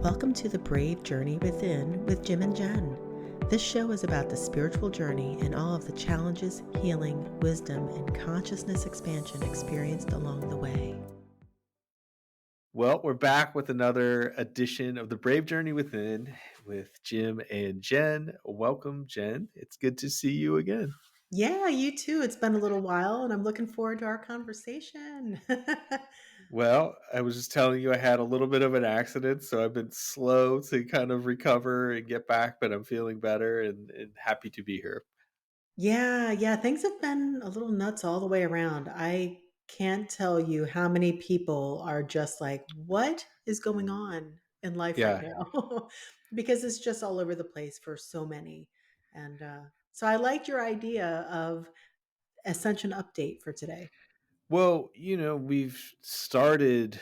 Welcome to The Brave Journey Within with Jim and Jenn. This show is about the spiritual journey and all of the challenges, healing, wisdom, and consciousness expansion experienced along the way. Well, we're back with another edition of The Brave Journey Within with Jim and Jenn. Welcome, Jenn. It's good to see you again. Yeah, you too. It's been a little while, and I'm looking forward to our conversation. Well, I was just telling you I had a little bit of an accident, so I've been slow to kind of recover and get back, but I'm feeling better and happy to be here. Yeah, things have been a little nuts all the way around. I can't tell you how many people are just like, what is going on in life right Yeah. now? Because it's just all over the place for so many. And so I liked your idea of Ascension update for today. Well, we've started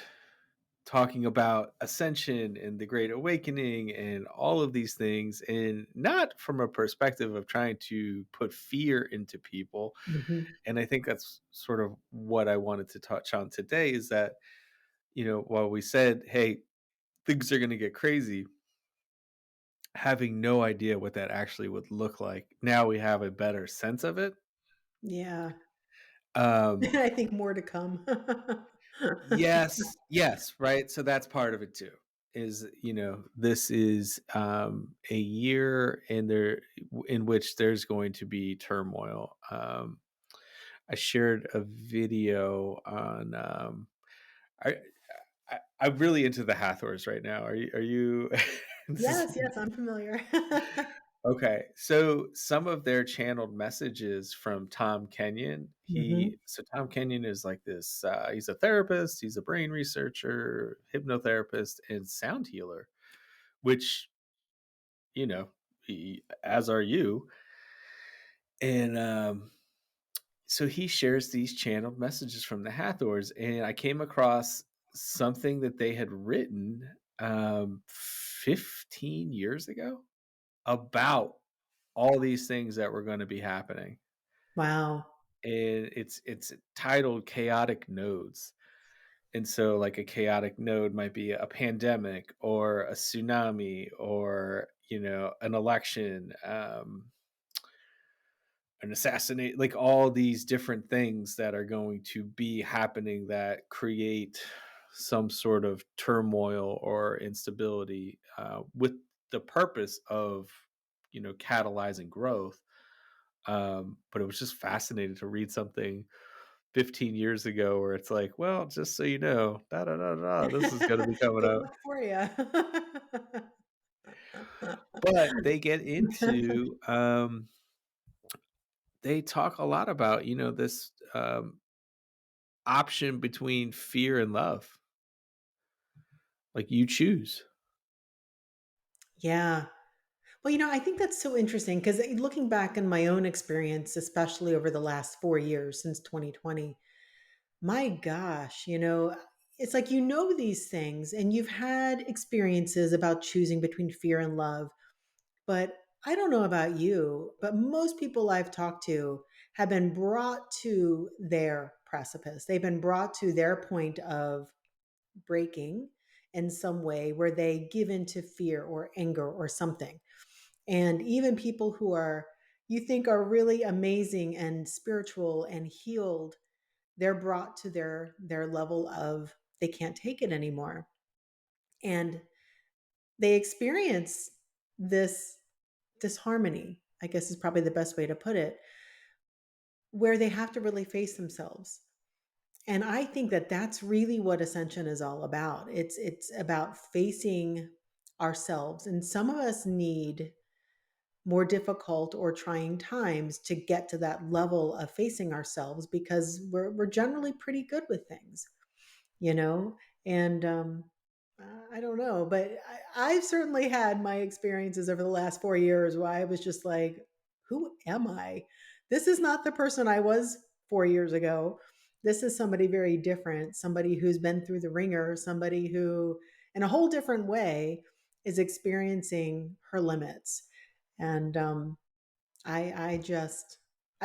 talking about ascension and the great awakening and all of these things, and not from a perspective of trying to put fear into people. Mhm. And I think that's sort of what I wanted to touch on today is that, while we said, hey, things are going to get crazy, having no idea what that actually would look like. Now we have a better sense of it. Yeah. Um, I think more to come. yes, right. So that's part of it too. Is this is a year in which there's going to be turmoil. I shared a video on I, I'm really into the Hathors right now. Are you this is Yes, I'm familiar. okay. So some of their channeled messages from Tom Kenyon. Mhm. Tom Kenyon is like this, he's a therapist, he's a brain researcher, hypnotherapist, and sound healer, which, you know, as are you. And so he shares these channeled messages from the Hathors, and I came across something that they had written 15 years ago about all these things that were going to be happening. Wow. And it's titled chaotic nodes. And so like a chaotic node might be a pandemic or a tsunami or an election, an assassinate, like all these different things that are going to be happening that create some sort of turmoil or instability, with the purpose of catalyzing growth. But it was just fascinating to read something 15 years ago where it's like, well, just so you know, da da da da, this is going to be coming Good up. luck for you. But they get into, they talk a lot about, this option between fear and love. Like you choose. Yeah. Well, I think that's so interesting because looking back in my own experience, especially over the last 4 years since 2020, my gosh, it's like these things and you've had experiences about choosing between fear and love. But I don't know about you, but most people I've talked to have been brought to their precipice. They've been brought to their point of breaking in some way where they give in to fear or anger or something. And even people who you think are really amazing and spiritual and healed, they're brought to their level of they can't take it anymore. And they experience this disharmony, I guess is probably the best way to put it, where they have to really face themselves. And I think that that's really what ascension is all about. It's about facing ourselves. And some of us need more difficult or trying times to get to that level of facing ourselves because we're generally pretty good with things, you know? And I don't know, but I've certainly had my experiences over the last 4 years where I was just like, who am I? This is not the person I was 4 years ago. This is somebody very different, somebody who's been through the ringer, somebody who, in a whole different way, is experiencing her limits. And I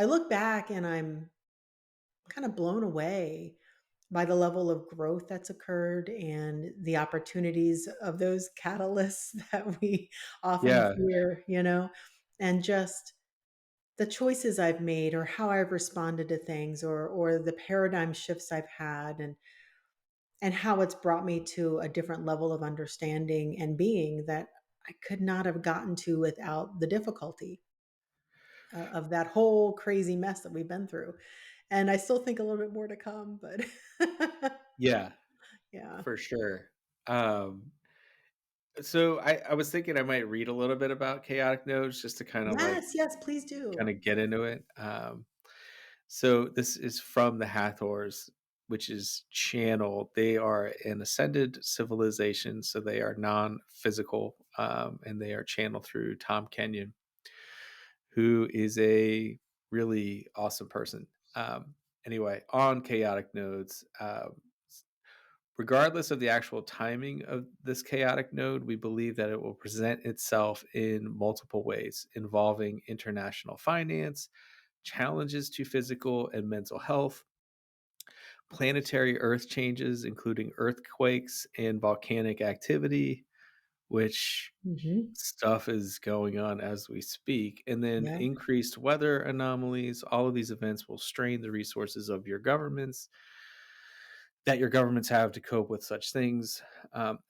look back and I'm kind of blown away by the level of growth that's occurred and the opportunities of those catalysts that we often Yeah. fear, and just the choices I've made or how I've responded to things or the paradigm shifts I've had and how it's brought me to a different level of understanding and being that I could not have gotten to without the difficulty of that whole crazy mess that we've been through. And I still think a little bit more to come, but Yeah, yeah. for sure. Um, so I was thinking I might read a little bit about chaotic nodes just to kind of like Yes, yes, please do. get into it. So this is from the Hathors, which is channel. They are an ascended civilization, so they are non-physical, and they are channeled through Tom Kenyon, who is a really awesome person. Anyway, on chaotic nodes, regardless of the actual timing of this chaotic node, we believe that it will present itself in multiple ways, involving international finance, challenges to physical and mental health, planetary earth changes, including earthquakes and volcanic activity, which Mhm. stuff is going on as we speak, and then Yeah. increased weather anomalies. All of these events will strain the resources of your governments that your governments have to cope with such things.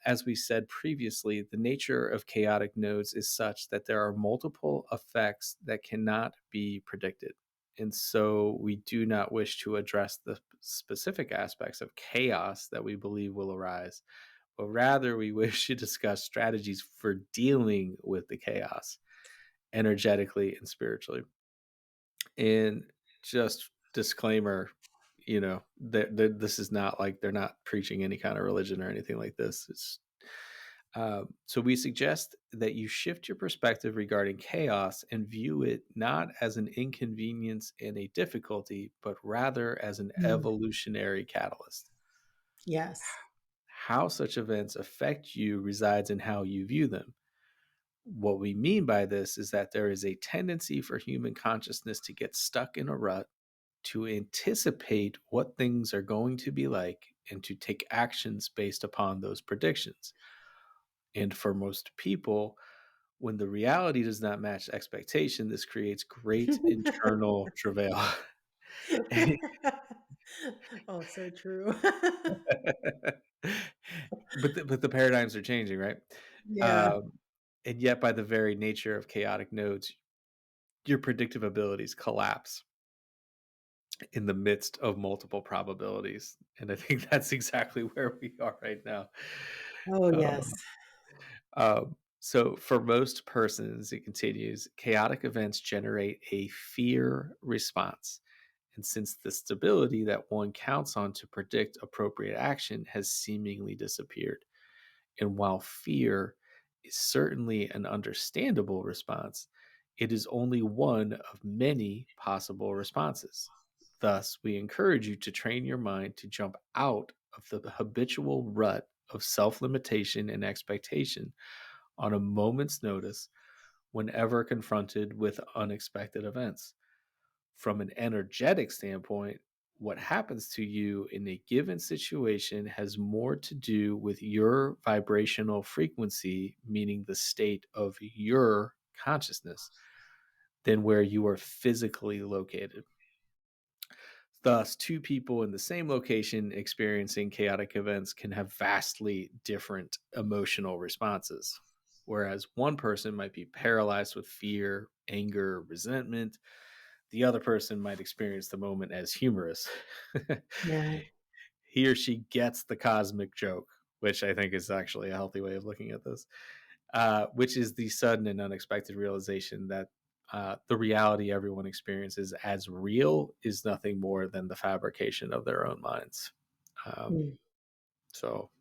As we said previously, the nature of chaotic nodes is such that there are multiple effects that cannot be predicted. And so we do not wish to address the specific aspects of chaos that we believe will arise, but rather we wish to discuss strategies for dealing with the chaos energetically and spiritually. And just disclaimer, that this is not like they're not preaching any kind of religion or anything like this. So we suggest that you shift your perspective regarding chaos and view it not as an inconvenience and a difficulty, but rather as an Mm. evolutionary catalyst. Yes. How such events affect you resides in how you view them. What we mean by this is that there is a tendency for human consciousness to get stuck in a rut, to anticipate what things are going to be like, and to take actions based upon those predictions. And for most people, when the reality does not match expectation, this creates great internal travail. Oh, so true. But the paradigms are changing, right? Yeah. Um, and yet, by the very nature of chaotic nodes, your predictive abilities collapse in the midst of multiple probabilities. And I think that's exactly where we are right now. Oh, yes. Um, so, for most persons, it continues, chaotic events generate a fear response. And since the stability that one counts on to predict appropriate action has seemingly disappeared, and while fear is certainly an understandable response, it is only one of many possible responses. Thus, we encourage you to train your mind to jump out of the habitual rut of self limitation and expectation on a moment's notice whenever confronted with unexpected events. From an energetic standpoint, what happens to you in a given situation has more to do with your vibrational frequency, meaning the state of your consciousness, than where you are physically located. Thus, two people in the same location experiencing chaotic events can have vastly different emotional responses. Whereas one person might be paralyzed with fear, anger, resentment, the other person might experience the moment as humorous. Yeah. He or she gets the cosmic joke, which I think is actually a healthy way of looking at this, which is the sudden and unexpected realization that the reality everyone experiences as real is nothing more than the fabrication of their own minds. Um, Mm. so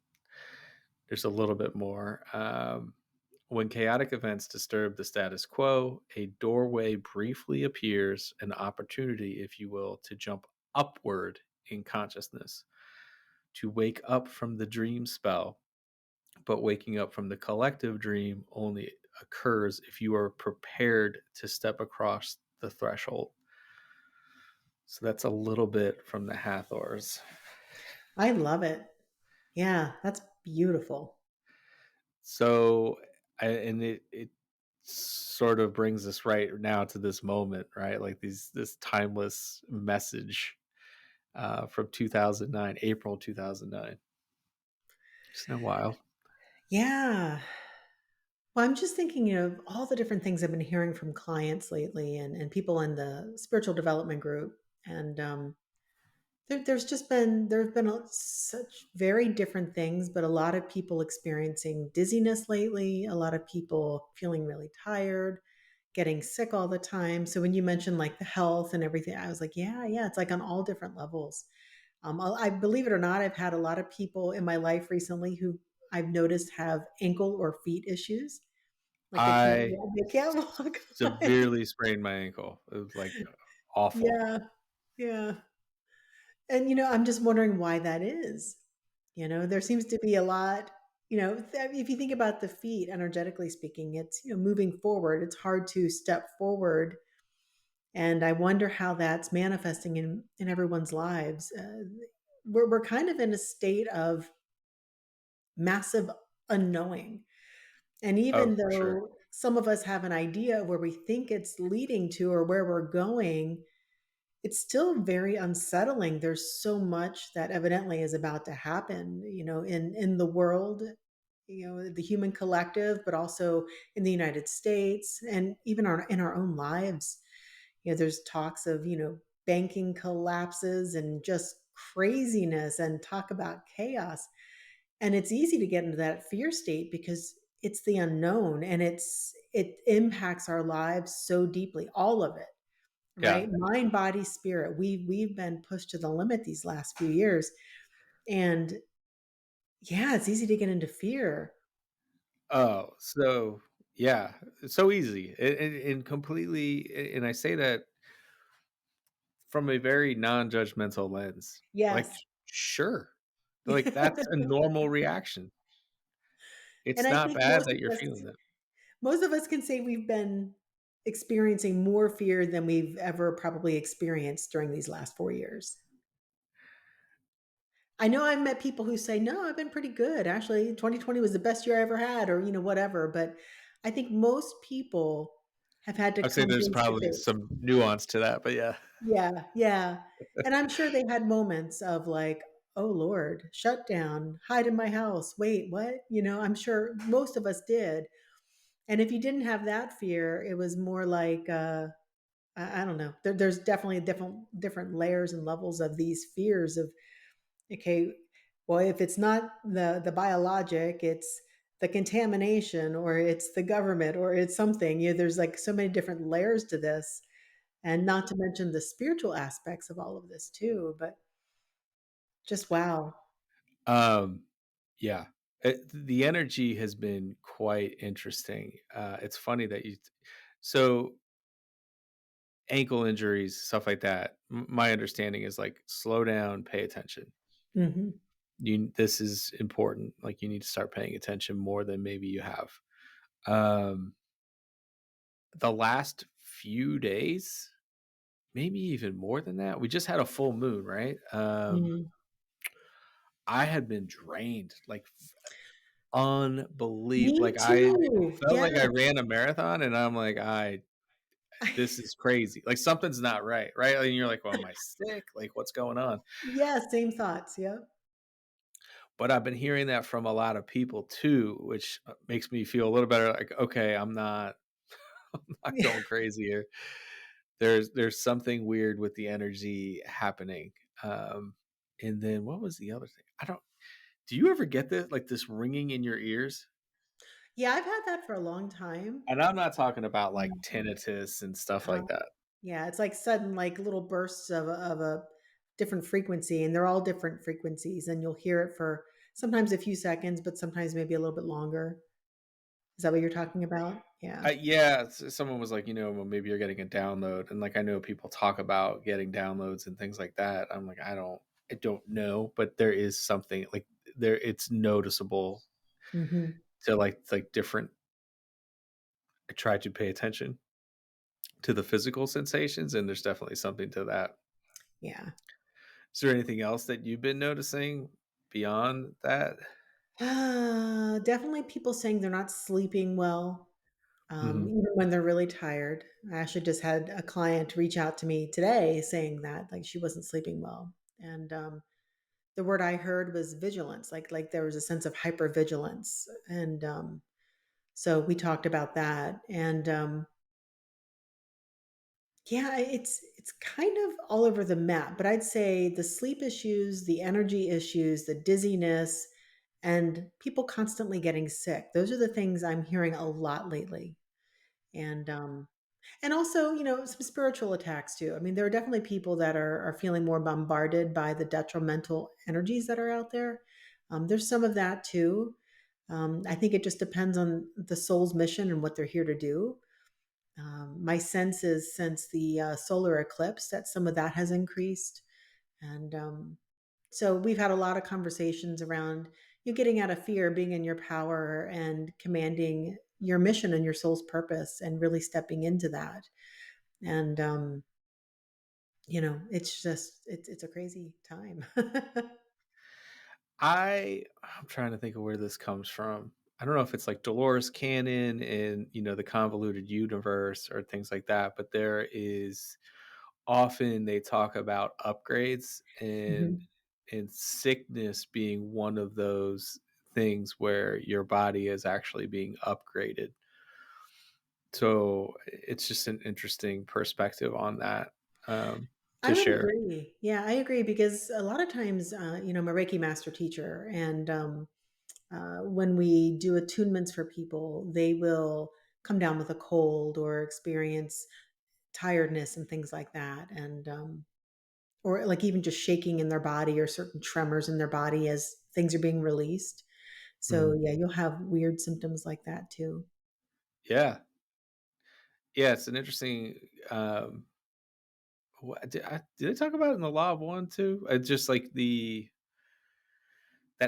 there's a little bit more. When chaotic events disturb the status quo, a doorway briefly appears, an opportunity, if you will, to jump upward in consciousness, to wake up from the dream spell. But waking up from the collective dream only occurs if you are prepared to step across the threshold. So that's a little bit from the Hathors. I love it. Yeah, that's beautiful. So, and it sort of brings us right now to this moment, right? Like this timeless message from 2009, April 2009. Isn't that wild? Yeah. Well, I'm just thinking, of all the different things I've been hearing from clients lately and people in the spiritual development group. And there's been such very different things, but a lot of people experiencing dizziness lately, a lot of people feeling really tired, getting sick all the time. So when you mentioned like the health and everything, I was like, yeah, yeah, it's like on all different levels. I believe it or not, I've had a lot of people in my life recently who I've noticed have ankle or feet issues. Like I they can't walk. severely sprained my ankle. It was like awful. Yeah, yeah. And I'm just wondering why that is. There seems to be a lot, if you think about the feet, energetically speaking, it's, moving forward. It's hard to step forward. And I wonder how that's manifesting in everyone's lives. We're kind of in a state of massive unknowing. And Oh, even for sure. though some of us have an idea of where we think it's leading to or where we're going, it's still very unsettling. There's so much that evidently is about to happen, in the world, the human collective, but also in the United States and even in our own lives. There's talks of, banking collapses and just craziness and talk about chaos. And it's easy to get into that fear state because it's the unknown and it impacts our lives so deeply, all of it, Yeah. right? Mind, body, spirit. We've been pushed to the limit these last few years. And yeah, it's easy to get into fear. Oh, so yeah, it's so easy and completely. And I say that from a very non-judgmental lens. Like, Yes. sure, like that's a normal reaction. And It's I not think bad that you're feeling that. most of us can say we've been experiencing more fear than we've ever probably experienced during these last 4 years. I know I've met people who say, "No, I've been pretty good. Actually, 2020 was the best year I ever had," or, whatever. But I think most people have had to I'd say come there's face to probably face. some nuance to that, but yeah. Yeah, yeah. And I'm sure they had moments of like, "Oh Lord, shut down, hide in my house. Wait, what?" I'm sure most of us did. And if you didn't have that fear, it was more like, I don't know. There's definitely different layers and levels of these fears of, okay, well, if it's not the biologic, it's the contamination, or it's the government, or it's something. There's like so many different layers to this, and not to mention the spiritual aspects of all of this too. But just wow. Um, yeah. The energy has been quite interesting. It's funny that so ankle injuries, stuff like that. My understanding is like slow down, pay attention. Hmm. This is important. Like you need to start paying attention more than maybe you have. Um, the last few days, maybe even more than that. We just had a full moon, right? Hmm. I had been drained, like unbelievable. Me Like I too. felt Yeah. like I ran a marathon, and I'm like, I this is crazy. Like something's not right, right? And you're like, well, am I sick? Like what's going on? Yeah. Same thoughts. Yep. But I've been hearing that from a lot of people too, which makes me feel a little better. Like, okay, I'm not, I'm not Yeah. going crazy here. There's something weird with the energy happening. Um, and then what was the other thing? I don't. Do you ever get this like this ringing in your ears? Yeah. I've had that for a long time. And I'm not talking about like Mhm. tinnitus and stuff Uh-huh. like that. Yeah, it's like sudden, like little bursts of a different frequency, and they're all different frequencies, and you'll hear it for sometimes a few seconds, but sometimes maybe a little bit longer. Is that what you're talking about? Yeah. Yeah, someone was like, well, maybe you're getting a download, and like I know people talk about getting downloads and things like that. I'm like, I don't know, but there is something like there. It's noticeable Hmm. to like different. I try to pay attention to the physical sensations, and there's definitely something to that. Yeah. Is there anything else that you've been noticing beyond that? Definitely people saying they're not sleeping well, Mhm. even when they're really tired. I actually just had a client reach out to me today saying that, like, she wasn't sleeping well, and, the word I heard was vigilance, like there was a sense of hypervigilance, and, so we talked about that, and, yeah, it's kind of all over the map, but I'd say the sleep issues, the energy issues, the dizziness, and people constantly getting sick. Those are the things I'm hearing a lot lately. And also, some spiritual attacks too. I mean, there are definitely people that are feeling more bombarded by the detrimental energies that are out there. There's some of that too. I think it just depends on the soul's mission and what they're here to do. My sense is since the solar eclipse that some of that has increased. And so we've had a lot of conversations around you getting out of fear, being in your power, and commanding your mission and your soul's purpose, and really stepping into that. And it's a crazy time. I'm trying to think of where this comes from. I don't know if it's like Dolores Cannon and, the convoluted universe or things like that, but there is often they talk about upgrades and Mhm. sickness being one of those things where your body is actually being upgraded. So it's just an interesting perspective on that, I to would share. agree. Yeah, I agree because a lot of times, I'm a Reiki master teacher, and when we do attunements for people, they will come down with a cold or experience tiredness and things like that, and or like even just shaking in their body or certain tremors in their body as things are being released. So Mhm. yeah, you'll have weird symptoms like that too. Yeah. Yeah, it's an interesting, did I talk about it in the Law of One too? Just like that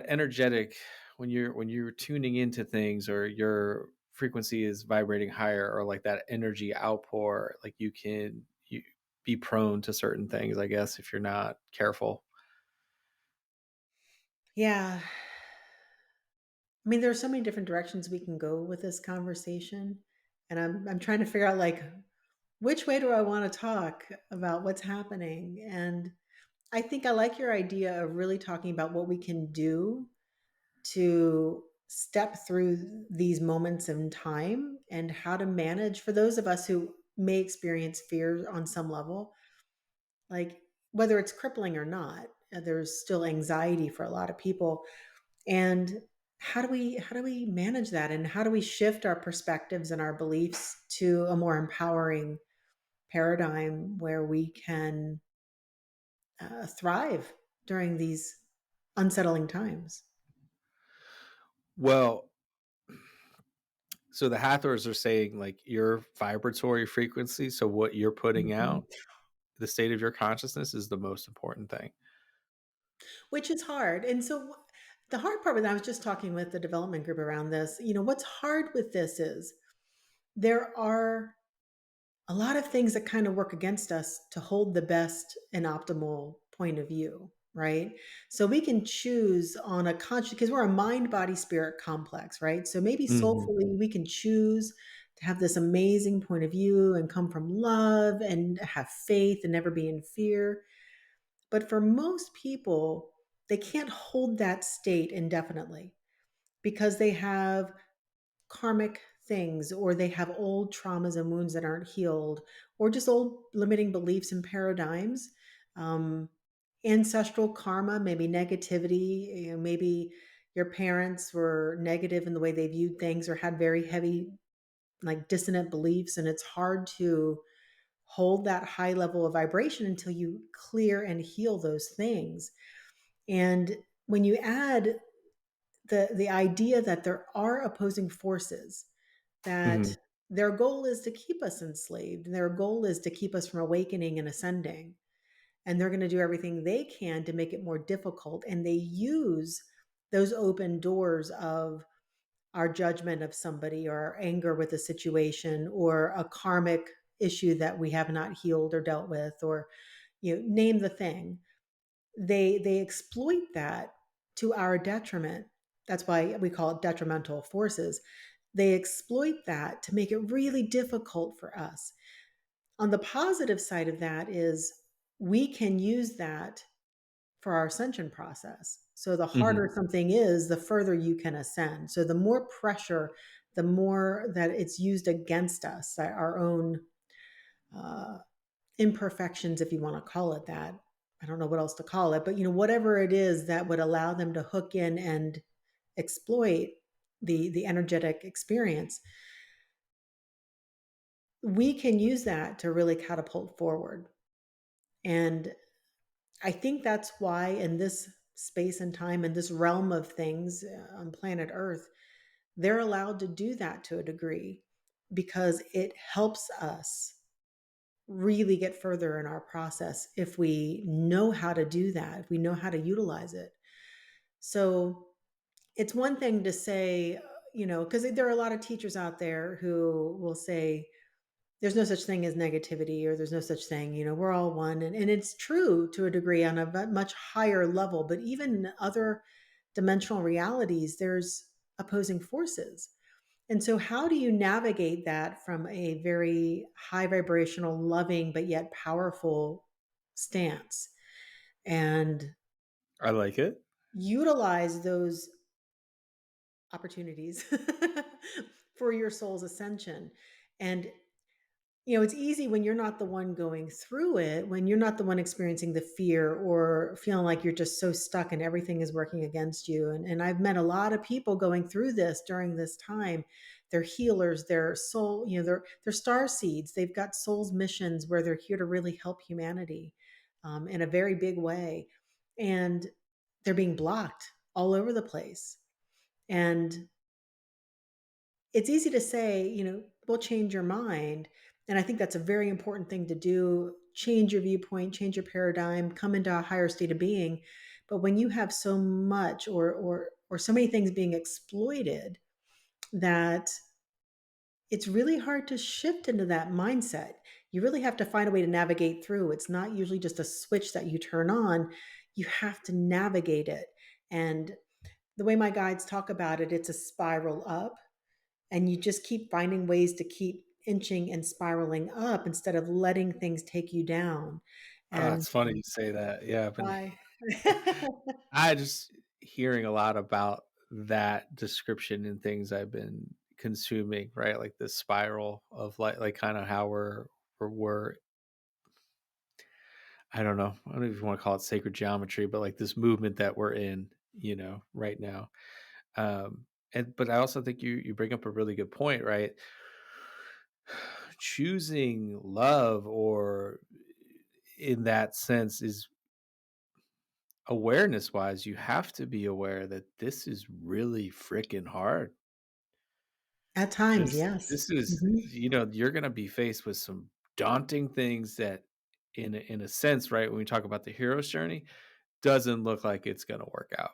energetic when you're tuning into things or your frequency is vibrating higher or like that energy outpour, like you be prone to certain things, I guess, if you're not careful. Yeah. I mean, there are so many different directions we can go with this conversation, and I'm trying to figure out, like, which way do I want to talk about what's happening? And I think I like your idea of really talking about what we can do to step through these moments in time and how to manage for those of us who may experience fear on some level, like whether it's crippling or not, there's still anxiety for a lot of people. And how do we manage that, and how do we shift our perspectives and our beliefs to a more empowering paradigm where we can thrive during these unsettling times? Well, so the Hathors are saying like your vibratory frequency, so what you're putting Mhm. out, the state of your consciousness is the most important thing. Which is hard. And so the hard part with that, I was just talking with the development group around this. What's hard with this is there are a lot of things that kind of work against us to hold the best and optimal point of view, right? So we can choose on a conscious, because we're a mind, body, spirit complex, right? So maybe Mhm. soulfully we can choose to have this amazing point of view and come from love and have faith and never be in fear. But for most people, they can't hold that state indefinitely because they have karmic things, or they have old traumas and wounds that aren't healed, or just old limiting beliefs and paradigms. Um, Ancestral karma, maybe negativity, maybe your parents were negative in the way they viewed things or had very heavy, like dissonant beliefs. And it's hard to hold that high level of vibration until you clear and heal those things. And when you add the idea that there are opposing forces, that Mhm. their goal is to keep us enslaved, and their goal is to keep us from awakening and ascending, and they're going to do everything they can to make it more difficult, and they use those open doors of our judgment of somebody or our anger with a situation or a karmic issue that we have not healed or dealt with, or name the thing. they exploit that to our detriment. That's why we call it detrimental forces. They exploit that to make it really difficult for us. On the positive side of that is we can use that for our ascension process. So the Mhm. harder something is, the further you can ascend. So the more pressure, the more that it's used against us, our own uh, imperfections, if you want to call it that. I don't know what else to call it, but whatever it is that would allow them to hook in and exploit the energetic experience, we can use that to really catapult forward. And I think that's why in this space and time, in this realm of things on planet Earth, they're allowed to do that to a degree because it helps us really get further in our process if we know how to do that, if we know how to utilize it. So it's one thing to say, because there are a lot of teachers out there who will say, there's no such thing as negativity, or there's no such thing, we're all one. And it's true to a degree on a much higher level, but even in other dimensional realities, there's opposing forces. And so, how do you navigate that from a very high vibrational, loving, but yet powerful stance and I like it. utilize those opportunities for your soul's ascension? And it's easy when you're not the one going through it, when you're not the one experiencing the fear or feeling like you're just so stuck and everything is working against you. And I've met a lot of people going through this during this time. They're healers, they're soul, they're star seeds. They've got soul's missions where they're here to really help humanity in a very big way. And they're being blocked all over the place. And it's easy to say, we'll change your mind. And I think that's a very important thing to do. Change your viewpoint, change your paradigm, come into a higher state of being. But when you have so much or so many things being exploited that it's really hard to shift into that mindset. You really have to find a way to navigate through. It's not usually just a switch that you turn on. You have to navigate it. And the way my guides talk about it, it's a spiral up, and you just keep finding ways to keep inching and spiraling up instead of letting things take you down. And It's funny you say that. Yeah, I've been why? I just hearing a lot about that description and things I've been consuming, right? Like this spiral of like kind of how we're I don't know. I don't even want to call it sacred geometry, but like this movement that we're in, right now. And but I also think you bring up a really good point, right? Choosing love or in that sense is awareness wise, you have to be aware that this is really freaking hard. At times, This yes. this is Mhm. you're gonna be faced with some daunting things that in a sense, right, when we talk about the hero's journey, doesn't look like it's gonna work out.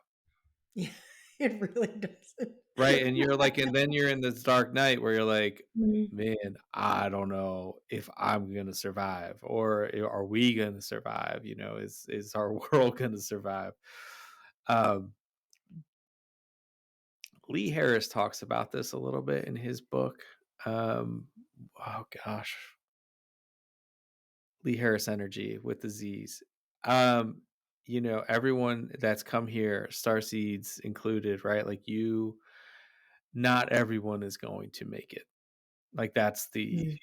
Yeah, it really doesn't. Right, and you're like and then you're in this dark night where you're like, Mhm. "Man, I don't know if I'm gonna survive, or are we gonna survive?" Is our world gonna survive? Um, Lee Harris talks about this a little bit in his book. Um, oh gosh, Lee Harris Energy with the Z's. Um, everyone that's come here, starseeds included, right? Like not everyone is going to make it. Like that's Mm.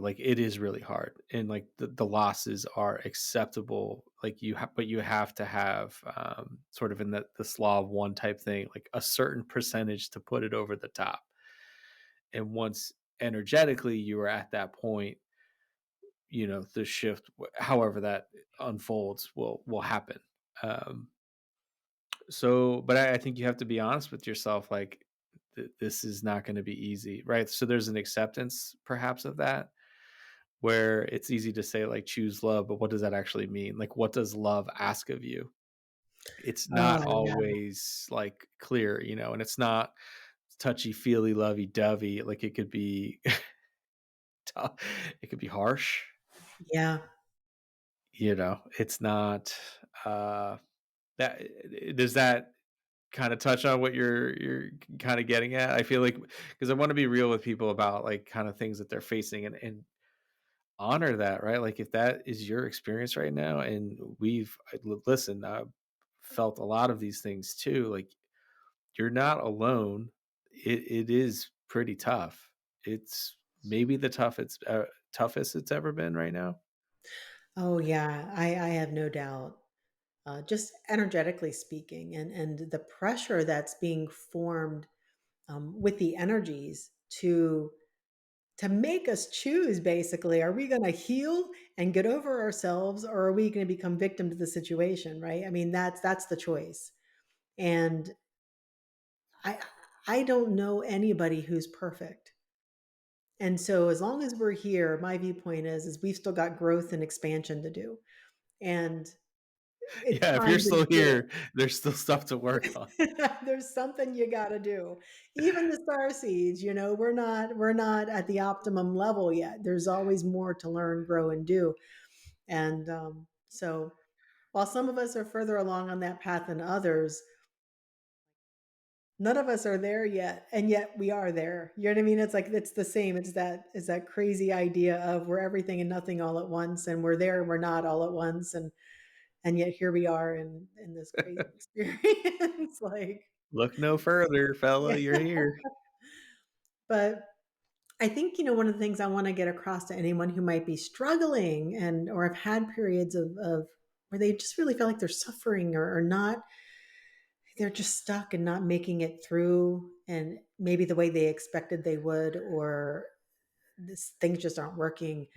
like it is really hard, and like the losses are acceptable. Like but you have to have sort of in the slaw of one type thing, like a certain percentage to put it over the top. And once energetically you are at that point, the shift, however that unfolds, will happen. Um, but I think you have to be honest with yourself, like this is not going to be easy, right? So there's an acceptance, perhaps, of that, where it's easy to say like choose love, but what does that actually mean? Like, what does love ask of you? It's not Oh, yeah. always like clear, and it's not touchy feely lovey dovey. Like it could be, it could be harsh. Yeah. It's not, uh, that does that kinda touch on what you're kinda getting at? I feel like because I wanna be real with people about, like, kinda things that they're facing and honor that, right? Like, if that is your experience right now, and listen, I've felt a lot of these things too, like, you're not alone. It is pretty tough. It's maybe the toughest it's ever been right now. Oh, yeah, I have no doubt. Just energetically speaking, and the pressure that's being formed with the energies to make us choose. Basically, are we going to heal and get over ourselves, or are we going to become victim to the situation? Right? I mean, that's the choice. And I I don't know anybody who's perfect. And so as long as we're here, my viewpoint is we've still got growth and expansion to do. And it's Yeah, if you're time to still do it. here, there's still stuff to work on. There's something you gotta do. Even the star seeds, we're not at the optimum level yet. There's always more to learn, grow, and do. And, so while some of us are further along on that path than others, none of us are there yet, and yet we are there. You know what I mean? It's like it's the same. It's that crazy idea of we're everything and nothing all at once, and we're there and we're not all at once, and yet here we are in this crazy experience, like, Look no further, fella, yeah. you're here. But I think, one of the things I wanna get across to anyone who might be struggling and or have had periods of where they just really feel like they're suffering or not, they're just stuck and not making it through and maybe the way they expected they would, or things just aren't working.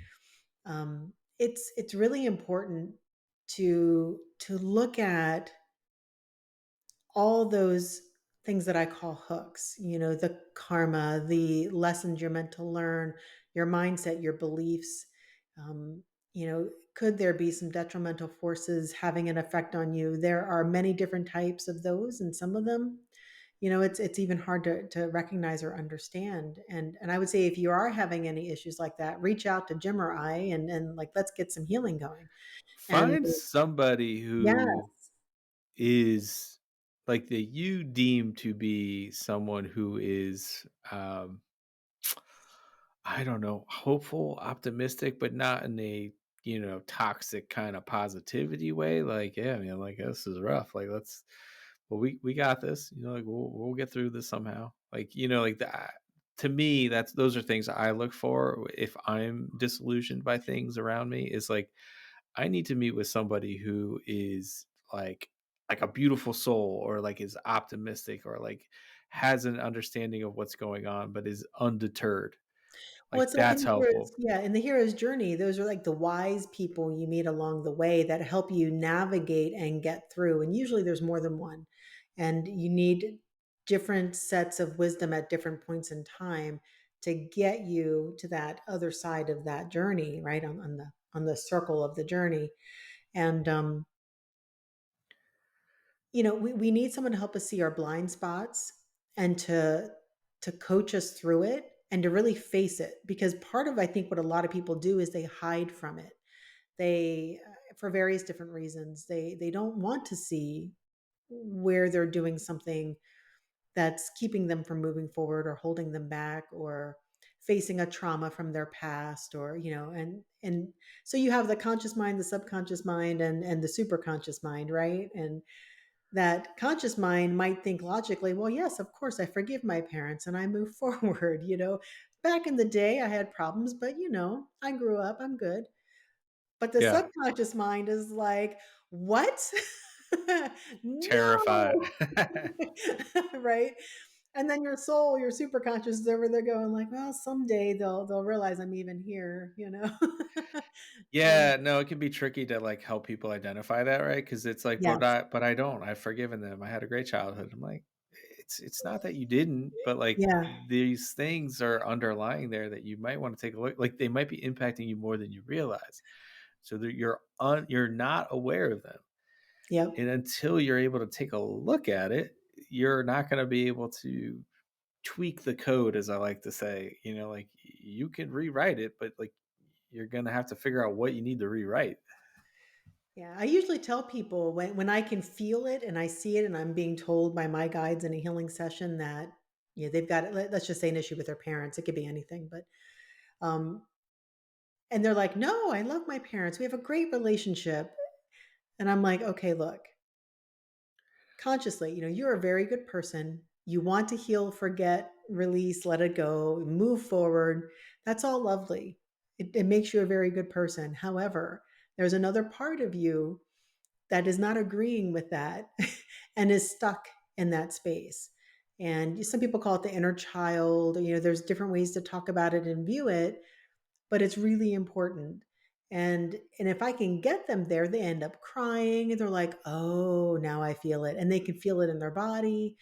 It's really important to look at all those things that I call hooks, the karma, the lessons you're meant to learn, your mindset, your beliefs. Um, could there be some detrimental forces having an effect on you? There are many different types of those, and some of them, it's even hard to recognize or understand. And I would say if you are having any issues like that, reach out to Jim or I, and like let's get some healing going. And Find somebody who yes. is like that you deem to be someone who is, I don't know, hopeful, optimistic, but not in a, toxic kind of positivity way. Like, yeah, man, like this is rough. Like, well, we got this. Like we'll get through this somehow. Like, like that. To me, those are things I look for if I'm disillusioned by things around me. Is like I need to meet with somebody who is like a beautiful soul, or like is optimistic, or like has an understanding of what's going on, but is undeterred. Well, Like, it's like that's helpful. in the hero's journey, those are like the wise people you meet along the way that help you navigate and get through. And usually there's more than one. And you need different sets of wisdom at different points in time to get you to that other side of that journey, right? On the circle of the journey. And we need someone to help us see our blind spots and to coach us through it and to really face it, because part of I think what a lot of people do is they hide from it. They For various different reasons, they don't want to see where they're doing something that's keeping them from moving forward or holding them back, or facing a trauma from their past, or and so you have the conscious mind, the subconscious mind, and the superconscious mind, right? And that conscious mind might think logically, well, yes, of course, I forgive my parents and I move forward. Back in the day, I had problems, but I grew up, I'm good. But the Yeah, subconscious mind is like, what? terrified. No. Right? And then your soul, your superconscious is over there going like, well, someday they'll realize I'm even here. And Yeah, no, it can be tricky to, like, help people identify that, right? Because it's like, yes. but I don't. I've forgiven them. I had a great childhood. I'm like, it's not that you didn't, but, like, Yeah. these things are underlying there that you might wanna take a look, like, they might be impacting you more than you realize. So that you're not aware of them, Yep. and until you're able to take a look at it, you're not gonna be able to tweak the code, as I like to say. Like, you can rewrite it, but, like, you're gonna have to figure out what you need to rewrite. Yeah, I usually tell people when I can feel it and I see it and I'm being told by my guides in a healing session that, yeah, they've got it. Let's just say an issue with their parents. It could be anything, but um, and they're like, "No, I love my parents. We have a great relationship." And I'm like, "Okay, look, consciously, you're a very good person. You want to heal, forget, release, let it go, move forward. That's all lovely. It makes you a very good person. However, there's another part of you that is not agreeing with that and is stuck in that space. And some people call it the inner child. There's different ways to talk about it and view it, but it's really important. And if I can get them there, they end up crying and they're like, "Oh, now I feel it." And they can feel it in their body.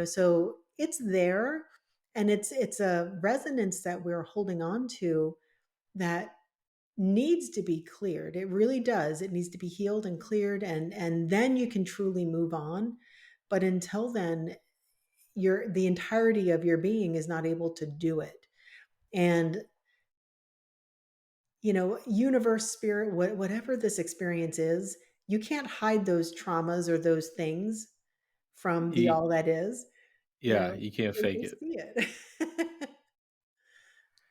So it's there, and it's a resonance that we're holding on to that needs to be cleared. It really does. It needs to be healed and cleared, and then you can truly move on. But until then, the entirety of your being is not able to do it. And universe, spirit, whatever this experience is, you can't hide those traumas or those things from the You, all that is. yeah, you can't fake They it. see it.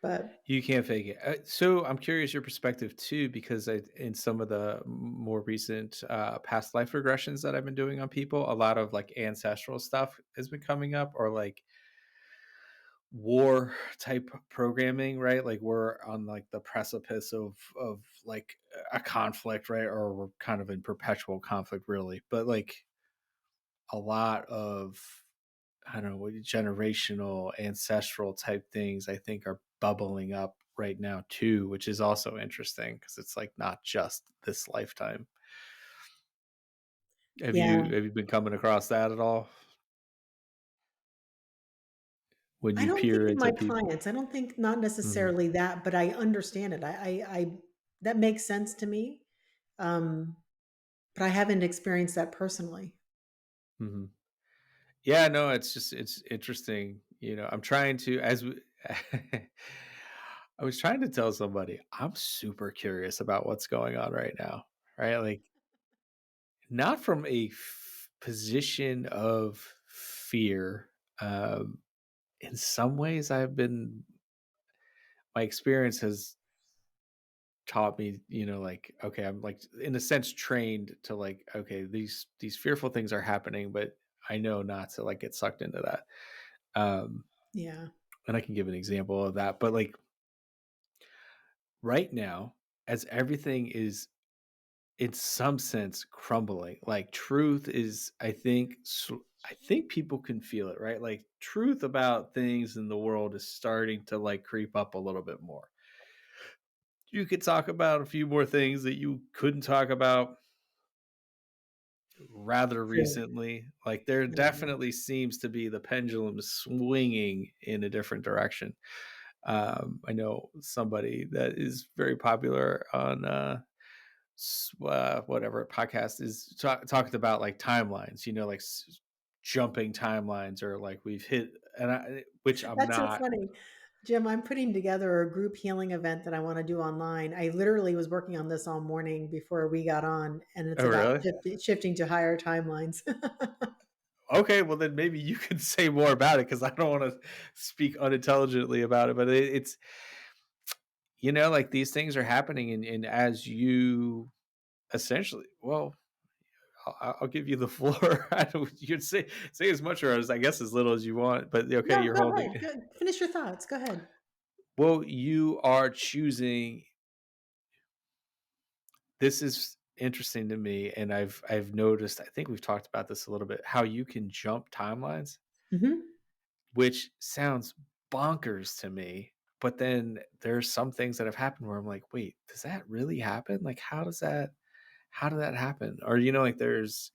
But You can't fake it. So I'm curious your perspective too, because in some of the more recent past life regressions that I've been doing on people, a lot of like ancestral stuff has been coming up, or like war type programming, right? Like we're on like the precipice of like a conflict, right? Or we're kind of in perpetual conflict, really. But like a lot of, I don't know, generational, ancestral type things, I think, are bubbling up right now too, which is also interesting because it's like not just this lifetime. yeah, Have you been coming across that at all when I you don't think peer in my into people? clients, I don't think, not Mhm, necessarily that, but I understand it. That makes sense to me. Um, but I haven't experienced that personally. mhm. Yeah, no, it's just it's interesting. I'm trying to I was trying to tell somebody I'm super curious about what's going on right now, right? Like not from a position of fear. Um, in some ways, my experience has taught me, like, okay, I'm like, in a sense, trained to like, okay, these fearful things are happening, but I know not to like get sucked into that. Um, Yeah. and I can give an example of that, but like right now, as everything is in some sense crumbling. Like truth is, I think people can feel it, right? Like truth about things in the world is starting to like creep up a little bit more. You could talk about a few more things that you couldn't talk about rather True. recently. Like there Yeah. definitely seems to be the pendulum swinging in a different direction. I know somebody that is very popular on whatever podcast is talked about like timelines, like jumping timelines, or like we've hit, which I'm That's so not. funny. Jim, I'm putting together a group healing event that I want to do online. I literally was working on this all morning before we got on, and it's Oh, about really? shifting to higher timelines. Okay, well then maybe you can say more about it because I don't want to speak unintelligently about it. But it's like these things are happening, and as you essentially, well, I'll give you the floor. I don't, you can say as much or as I guess as little as you want. But okay, No, you're go holding. ahead. Finish your thoughts. Go ahead. Well, you are choosing. This is interesting to me, and I've noticed, I think we've talked about this a little bit, how you can jump timelines, Hmm. which sounds bonkers to me, but then there's some things that have happened where I'm like, "Wait, does that really happen? Like, how did that happen?" Or, like, there's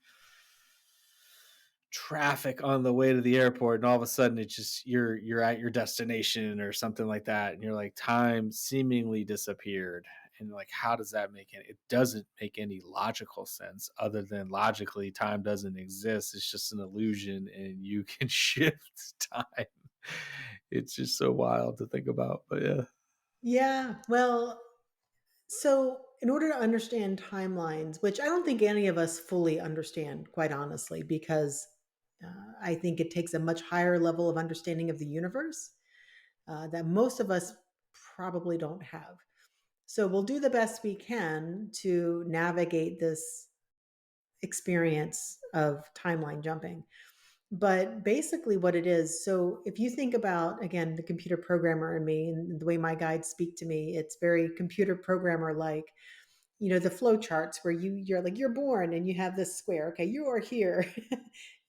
traffic on the way to the airport, and all of a sudden it's just you're at your destination or something like that, and you're like, time seemingly disappeared, and like, how does that make it doesn't make any logical sense, other than logically time doesn't exist, it's just an illusion and you can shift time. It's just so wild to think about, but yeah. Yeah. Well, so in order to understand timelines, which I don't think any of us fully understand, quite honestly, because I think it takes a much higher level of understanding of the universe that most of us probably don't have. So we'll do the best we can to navigate this experience of timeline jumping. But basically, what it is, so if you think about, again, the computer programmer in me and the way my guides speak to me, it's very computer programmer like. The flow charts where you're like, you're born and you have this square, okay, you are here.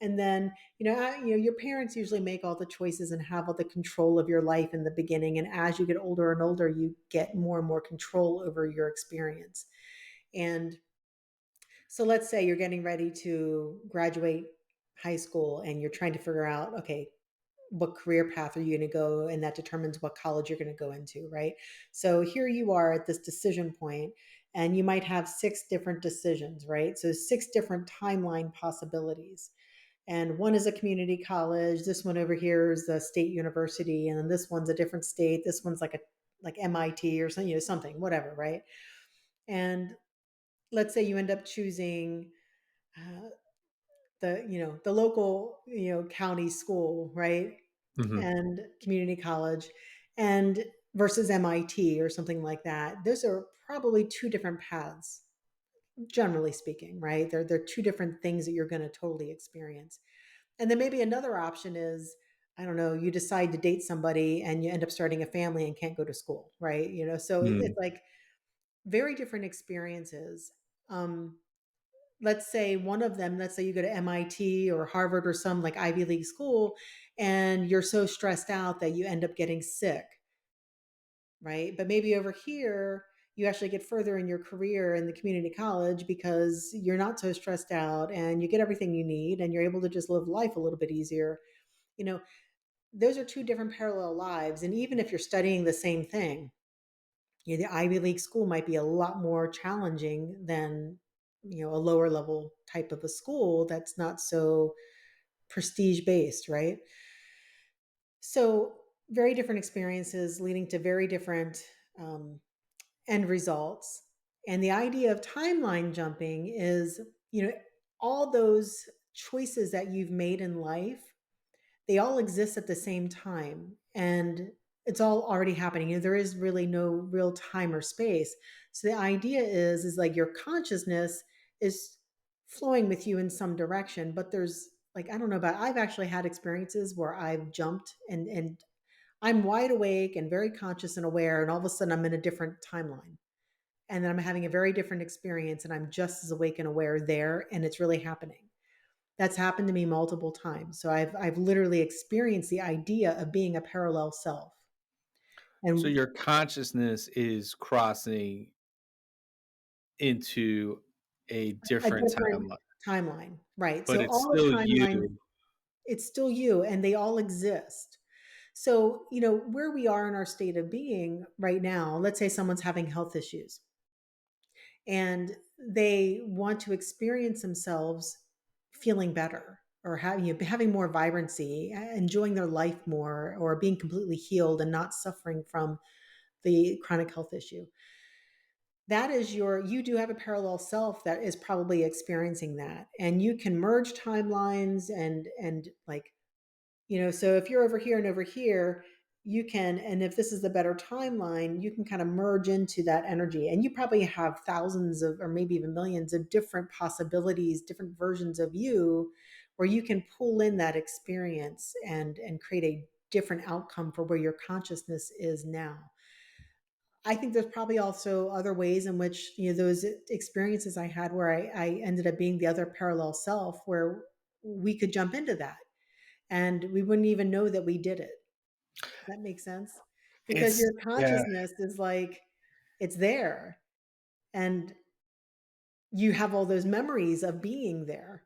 And then your parents usually make all the choices and have all the control of your life in the beginning, and as you get older and older you get more and more control over your experience. And so let's say you're getting ready to graduate high school and you're trying to figure out, okay, what career path are you going to go, and that determines what college you're going to go into, right? So here you are at this decision point, and you might have six different decisions, right? So six different timeline possibilities, and one is a community college, this one over here is a state university, and then this one's a different state, this one's like MIT or something, something, whatever, right? And let's say you end up choosing uh, the local county school, right? Mhm. And community college, and versus MIT or something like that. Those are probably two different paths, generally speaking, right? They're two different things that you're going to totally experience. And then maybe another option is, I don't know, you decide to date somebody and you end up starting a family and can't go to school, right? So Mm. it's like very different experiences. Um, let's say one of them, let's say you go to MIT or Harvard or some like Ivy League school, and you're so stressed out that you end up getting sick, right? But maybe over here, you actually get further in your career in the community college because you're not so stressed out and you get everything you need and you're able to just live life a little bit easier. You know, those are two different parallel lives. And even if you're studying the same thing, the Ivy League school might be a lot more challenging than a lower level type of a school that's not so prestige based, right? So very different experiences leading to very different um, end results. And the idea of timeline jumping is, all those choices that you've made in life, they all exist at the same time, and it's all already happening. There is really no real time or space. So the idea is like your consciousness is flowing with you in some direction, but there's like, I don't know, but I've actually had experiences where I've jumped and I'm wide awake and very conscious and aware, and all of a sudden I'm in a different timeline. And then I'm having a very different experience, and I'm just as awake and aware there, and it's really happening. That's happened to me multiple times. So I've literally experienced the idea of being a parallel self So and your consciousness is crossing into a a different different timeline, timeline. Right. but So it's all the still timelines, you. it's still you and they all exist. So, where we are in our state of being right now, let's say someone's having health issues and they want to experience themselves feeling better or having more vibrancy, enjoying their life more, or being completely healed and not suffering from the chronic health issue. That is you do have a parallel self that is probably experiencing that. And you can merge timelines and like, so if you're over here and over here, you can, and if this is the better timeline, you can kind of merge into that energy. And you probably have thousands of, or maybe even millions of different possibilities, different versions of you, where you can pull in that experience and create a different outcome for where your consciousness is now. I think there's probably also other ways in which, those experiences I had where I ended up being the other parallel self, where we could jump into that and we wouldn't even know that we did it. Does that make sense? Because It's your yeah. consciousness is like, it's there, and you have all those memories of being there.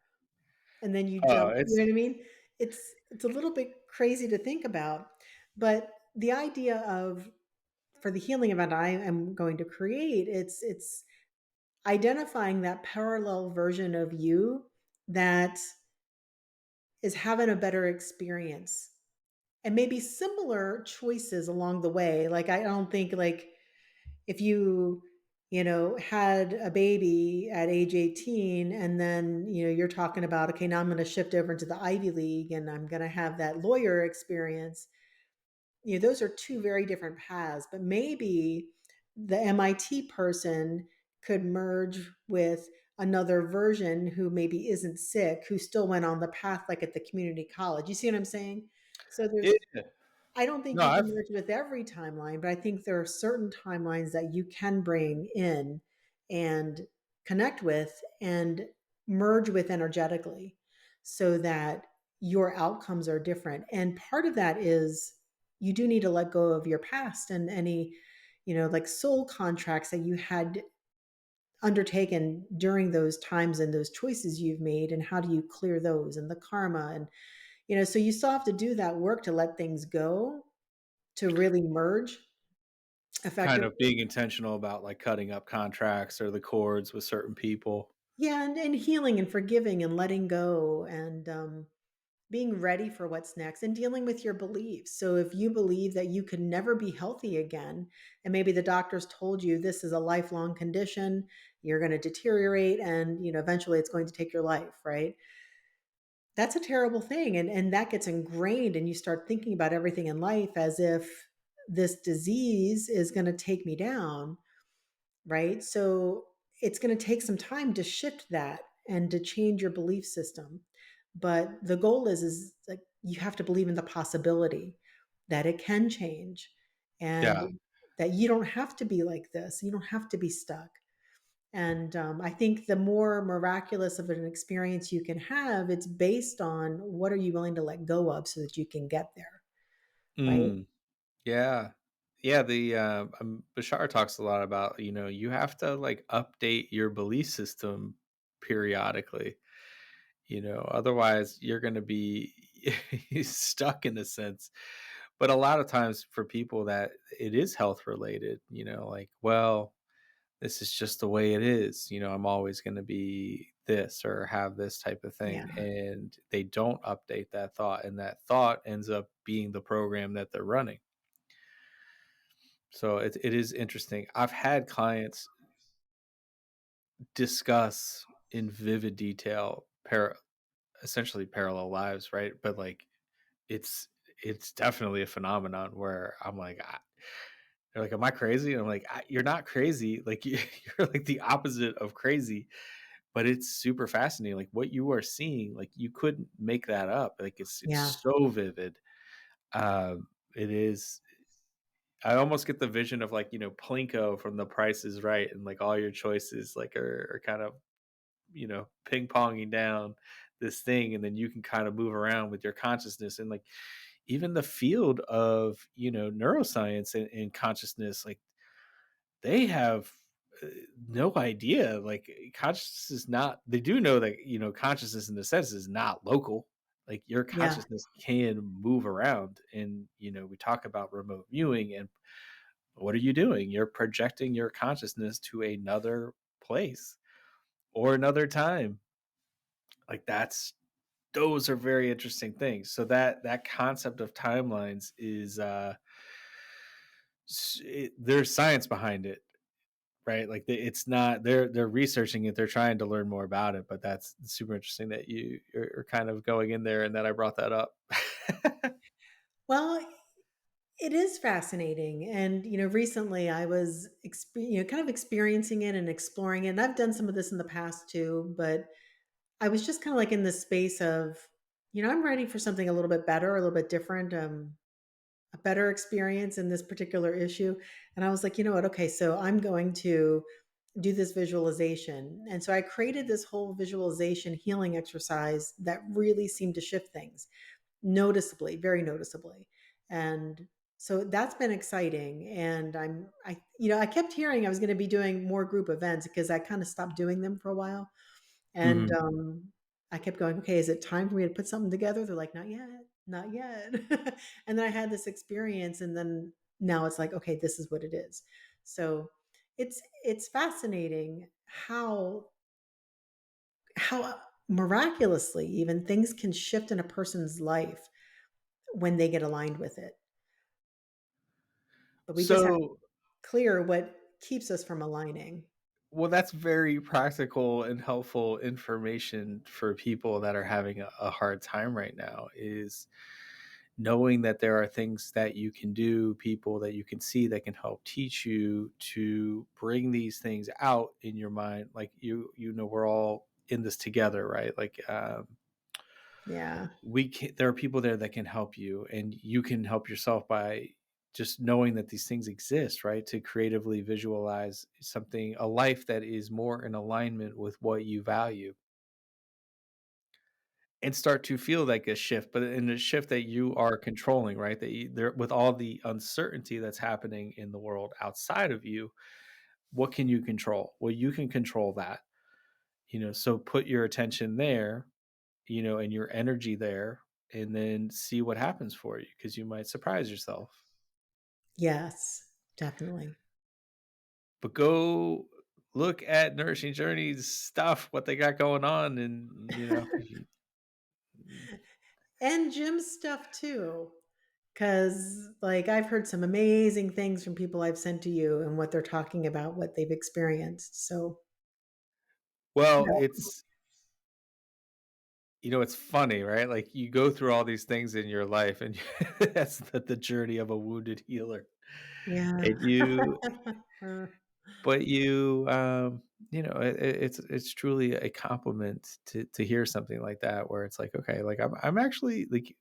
And then you Oh, jump, you it's know what I mean? It's a little bit crazy to think about, but the idea of, for the healing event I am going to create, it's identifying that parallel version of you that is having a better experience and maybe similar choices along the way. Like, I don't think, like, if you had a baby at age 18, and then, you're talking about, okay, now I'm going to shift over into the Ivy League and I'm going to have that lawyer experience. Those are two very different paths, but maybe the MIT person could merge with another version who maybe isn't sick, who still went on the path like at the community college. You see what I'm saying? So Yeah. I don't think No, you can I've merge with every timeline, but I think there are certain timelines that you can bring in and connect with and merge with energetically so that your outcomes are different. And part of that is you do need to let go of your past and any, like soul contracts that you had undertaken during those times and those choices you've made, and how do you clear those and the karma, and so you still have to do that work to let things go, to really merge kind of effectively. being intentional about, like, cutting up contracts or the cords with certain people. Yeah, and healing and forgiving and letting go, and being ready for what's next and dealing with your beliefs. So if you believe that you could never be healthy again, and maybe the doctors told you this is a lifelong condition, you're going to deteriorate, and eventually it's going to take your life, right? That's a terrible thing, and that gets ingrained, and you start thinking about everything in life as if this disease is going to take me down, right? So it's going to take some time to shift that and to change your belief system. But the goal is like you have to believe in the possibility that it can change, and Yeah. that you don't have to be like this. You don't have to be stuck. And I think the more miraculous of an experience you can have, it's based on what are you willing to let go of so that you can get there, right? Mm. Yeah. Yeah, Bashar talks a lot about, you have to, like, update your belief system periodically, otherwise you're gonna be stuck in a sense. But a lot of times for people that it is health related, like, well, this is just the way it is, I'm always gonna be this or have this type of thing, Yeah. and they don't update that thought, and that thought ends up being the program that they're running. So it is interesting. I've had clients discuss in vivid detail essentially parallel lives, right? But, like, it's it's definitely a phenomenon where I'm like, they're like, "Am I crazy?" And I'm like, "You're not crazy. Like, you're like the opposite of crazy." But it's super fascinating. Like, what you are seeing, like, you couldn't make that up. Like, it's Yeah. so vivid. It is. I almost get the vision of, like, Plinko from The Price is Right, and, like, all your choices, like, are kind of, ping ponging down this thing, and then you can kind of move around with your consciousness, and, like, even the field of, neuroscience and consciousness, like, they have uh, no idea. Like, consciousness is not. They do know that, consciousness in a sense is not local. Like, your Yeah. consciousness can move around, and, we talk about remote viewing, and what are you doing? You're projecting your consciousness to another place or another time. Like, those are very interesting things. So that concept of timelines is there's science behind it, right? Like, it's not they're researching it, they're trying to learn more about it, but that's super interesting that are kind of going in there and that I brought that up. Well, it is fascinating, and, recently I was kind of experiencing it and exploring it, and I've done some of this in the past too, but I was just kinda, like, in this space of, I'm ready for something a little bit better, a little bit different, a better experience in this particular issue, and I was like, "You know what? Okay, so I'm going to do this visualization." And so I created this whole visualization healing exercise that really seemed to shift things. Noticeably, very noticeably. And so that's been exciting, and I kept hearing I was gonna be doing more group events because I kinda stopped doing them for a while, and, Mhm. I kept going, "Okay, is it time for me to put something together?" They're like, "Not yet, not yet." And then I had this experience, and then now it's like, "Okay, this is what it is." So, it's fascinating how miraculously even things can shift in a person's life when they get aligned with it. But we just have to So clear what keeps us from aligning. Well, that's very practical and helpful information for people that are having a hard time right now, is knowing that there are things that you can do, people that you can see that can help teach you to bring these things out in your mind. Like we're all in this together, right? Like Yeah. there are people there that can help you, and you can help yourself by just knowing that these things exist, right? To creatively visualize something, a life that is more in alignment with what you value, and start to feel like a shift, but in a shift that you are controlling, right? That there, with all the uncertainty that's happening in the world outside of you, what can you control? Well, you can control that, so put your attention there, and your energy there, and then see what happens for you, because you might surprise yourself. Yes, definitely. But go look at Nourishing Journeys stuff, what they got going on, and And Jim's stuff too. Cause like I've heard some amazing things from people I've sent to you and what they're talking about, what they've experienced. So well, yeah. it's funny, right? Like, you go through all these things in your life, and that's the journey of a wounded healer. Yeah. And you Uh, but it's truly a compliment to hear something like that, where it's like, okay, like, I'm actually, like,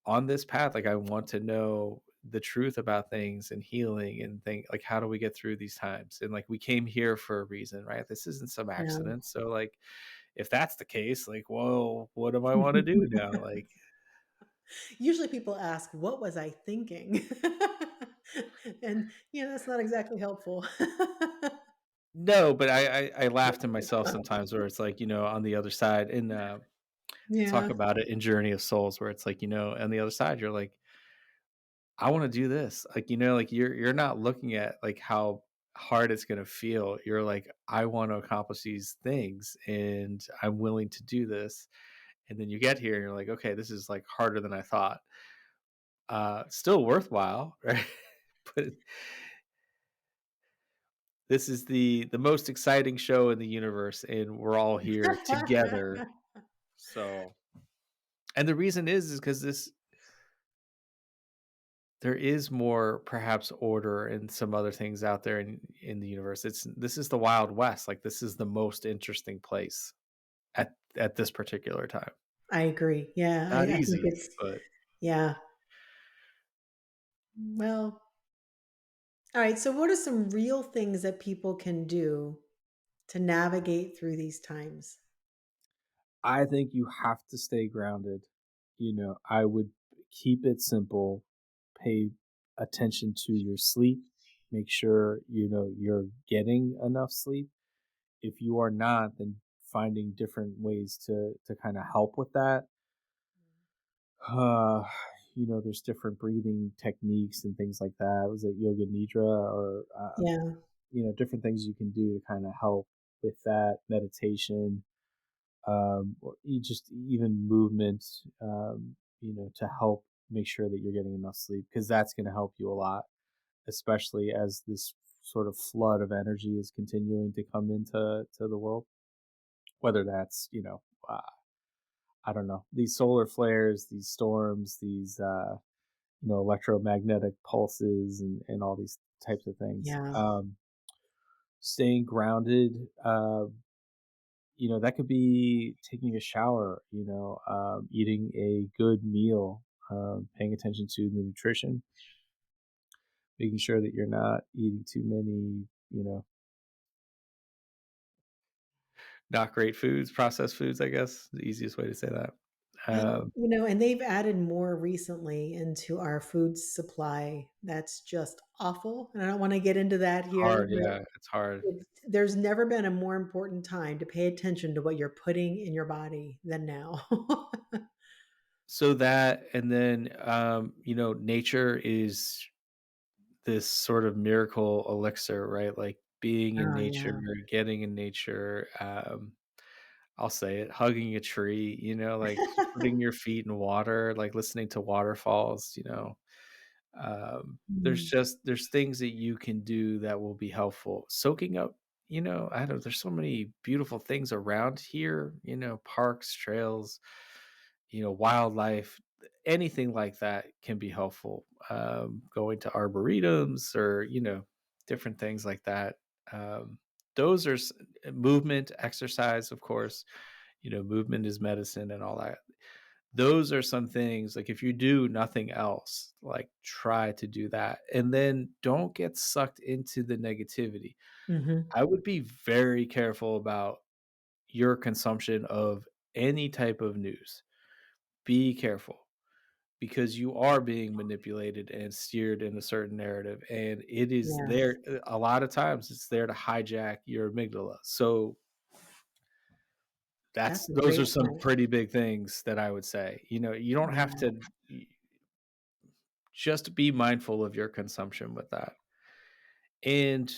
on this path, like, I want to know the truth about things and healing, and think, like, how do we get through these times? And, like, we came here for a reason, right? This isn't some yeah. accident. So, like, if that's the case, like, well, what do I want to do now? Like, Usually people ask, "What was I thinking?" And, that's not exactly helpful. no, but I laugh to myself sometimes, where it's like, on the other side, and talk Yeah. about it in Journey of Souls, where it's like, on the other side, you're like, I want to do this. Like, like, you're not looking at, like, how hard it's going to feel. You're like, I want to accomplish these things, and I'm willing to do this. And then you get here and you're like, okay, this is, like, harder than I thought. Still worthwhile, right? But this is the most exciting show in the universe, and we're all here together. So, and the reason is because there is more, perhaps, order and some other things out there in the universe. This is the Wild West. Like, this is the most interesting place at this particular time. I agree. Yeah, Not I think easy, it's but yeah. Well, all right, so what are some real things that people can do to navigate through these times? I think you have to stay grounded. I would keep it simple. Pay attention to your sleep. Make sure you're getting enough sleep. If you are not, then finding different ways to kind of help with that. Uh, there's different breathing techniques and things like that. Was it yoga nidra, or Yeah. different things you can do to kind of help with that? Meditation, or just even movement, to help make sure that you're getting enough sleep, because that's going to help you a lot, especially as this sort of flood of energy is continuing to come into the world. Whether that's, I don't know, these solar flares, these storms, these electromagnetic pulses, and all these types of things. Yeah. Staying grounded, that could be taking a shower, eating a good meal, paying attention to the nutrition, making sure that you're not eating too many, not great foods, processed foods, I guess, the easiest way to say that. Well, Um, and they've added more recently into our food supply that's just awful, and I don't wanna get into that here, hard, but yeah, it's hard. there's never been a more important time to pay attention to what you're putting in your body than now. So that, and then, nature is this sort of miracle elixir, right? Like, being in Oh, nature, yeah. getting in nature, I'll say it, hugging a tree, like, putting your feet in water, like, listening to waterfalls, There's Mm. just there's things that you can do that will be helpful. Soaking up, I don't know, there's so many beautiful things around here, parks, trails, wildlife, anything like that can be helpful. Going to arboretums or, different things like that. Um, those are movement, exercise, of course. Movement is medicine and all that. Those are some things, like, if you do nothing else, like, try to do that, and then don't get sucked into the negativity. Mhm. I would be very careful about your consumption of any type of news. Be careful, because you are being manipulated and steered in a certain narrative, and it is Yes, there a lot of times, it's there to hijack your amygdala. So, that's a those are great some point. pretty big things that I would say. You don't have Yeah. to just be mindful of your consumption with that. And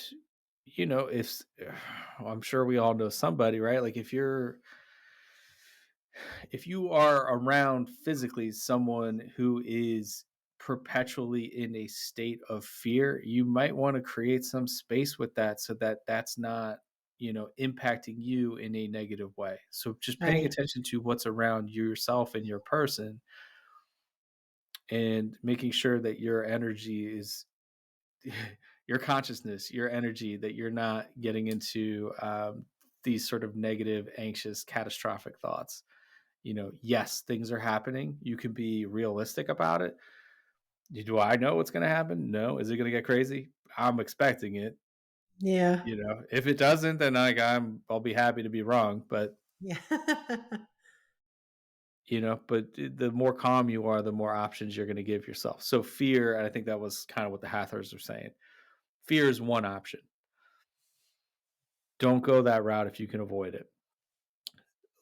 if I'm sure we all know somebody, right? Like, if you are around physically someone who is perpetually in a state of fear, you might want to create some space with that so that that's not, impacting you in a negative way. So just paying Right. attention to what's around yourself and your person, and making sure that your energy is your consciousness, your energy, that you're not getting into these sort of negative, anxious, catastrophic thoughts. Yes, things are happening. You can be realistic about it. Do I know what's going to happen? No. Is it going to get crazy? I'm expecting it. Yeah. If it doesn't, then I'll be happy to be wrong. But Yeah. the more calm you are, the more options you're going to give yourself. So fear, and I think that was kind of what the Hathors are saying. Fear is one option. Don't go that route if you can avoid it.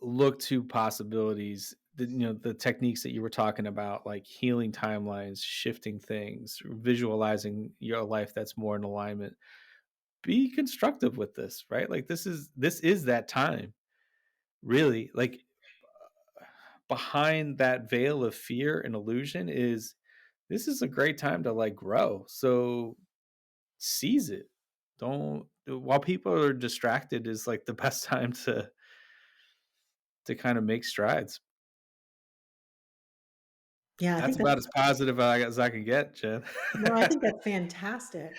Look to possibilities, the techniques that you were talking about, like healing timelines, shifting things, visualizing your life that's more in alignment. Be constructive with this, right? Like, this is that time, really. Like, behind that veil of fear and illusion is this is a great time to, like, grow. So seize it. Don't While people are distracted, is like the best time to kind of make strides. Yeah, I That's think about that's as positive as I can get, Jen. no, I think that's fantastic.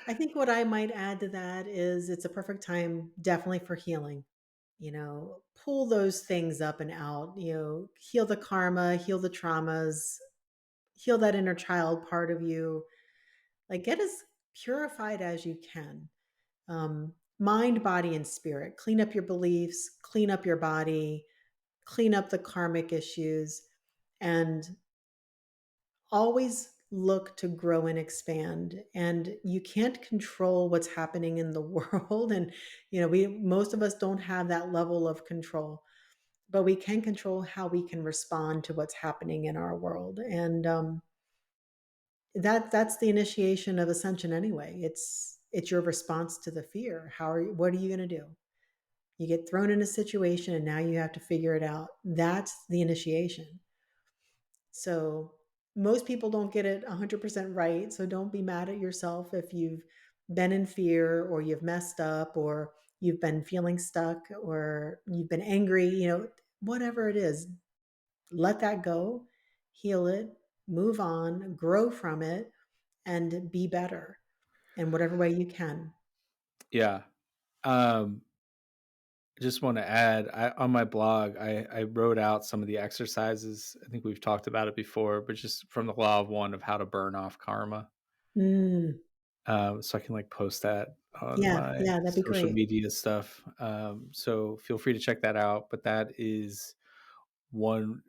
I think what I might add to that is it's a perfect time definitely for healing. Pull those things up and out, heal the karma, heal the traumas, heal that inner child part of you. Like, get as purified as you can. Mind, body, and spirit. Clean up your beliefs, clean up your body, clean up the karmic issues, and always look to grow and expand. And you can't control what's happening in the world. And, we, most of us don't have that level of control, but we can control how we can respond to what's happening in our world. And that's the initiation of ascension anyway. It's your response to the fear. What are you going to do? You get thrown in a situation and now you have to figure it out. That's the initiation. So most people don't get it 100% right. So don't be mad at yourself if you've been in fear or you've messed up or you've been feeling stuck or you've been angry, whatever it is, let that go, heal it, move on, grow from it, and be better in whatever way you can. Yeah. Um, just want to add, on my blog, I wrote out some of the exercises. I think we've talked about it before, but just from the law of one, of how to burn off karma. Mm, So I can, like, post that on yeah, my yeah, that'd be social great. media stuff. So feel free to check that out. But that is one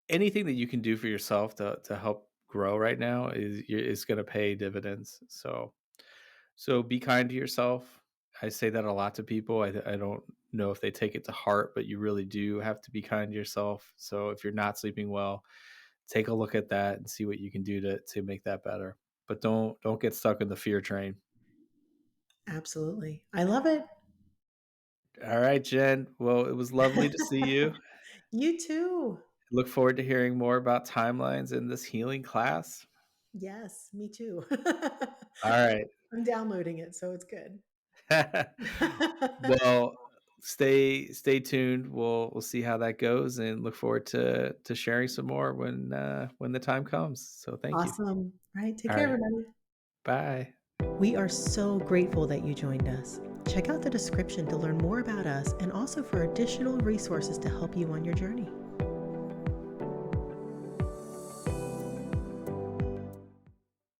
anything that you can do for yourself to help grow right now is going to pay dividends. So be kind to yourself. I say that a lot to people. I don't know if they take it to heart, but you really do have to be kind to yourself. So if you're not sleeping well, take a look at that and see what you can do to make that better. But don't get stuck in the fear train. Absolutely. I love it. All right, Jen. Well, it was lovely to see you. You too. Look forward to hearing more about timelines in this healing class. Yes, me too. All right. I'm downloading it, so it's good. Well, stay tuned. We'll see how that goes and look forward to sharing some more when the time comes. So thank you. Awesome. Right. Take All care, right. everybody. Bye. We are so grateful that you joined us. Check out the description to learn more about us and also for additional resources to help you on your journey.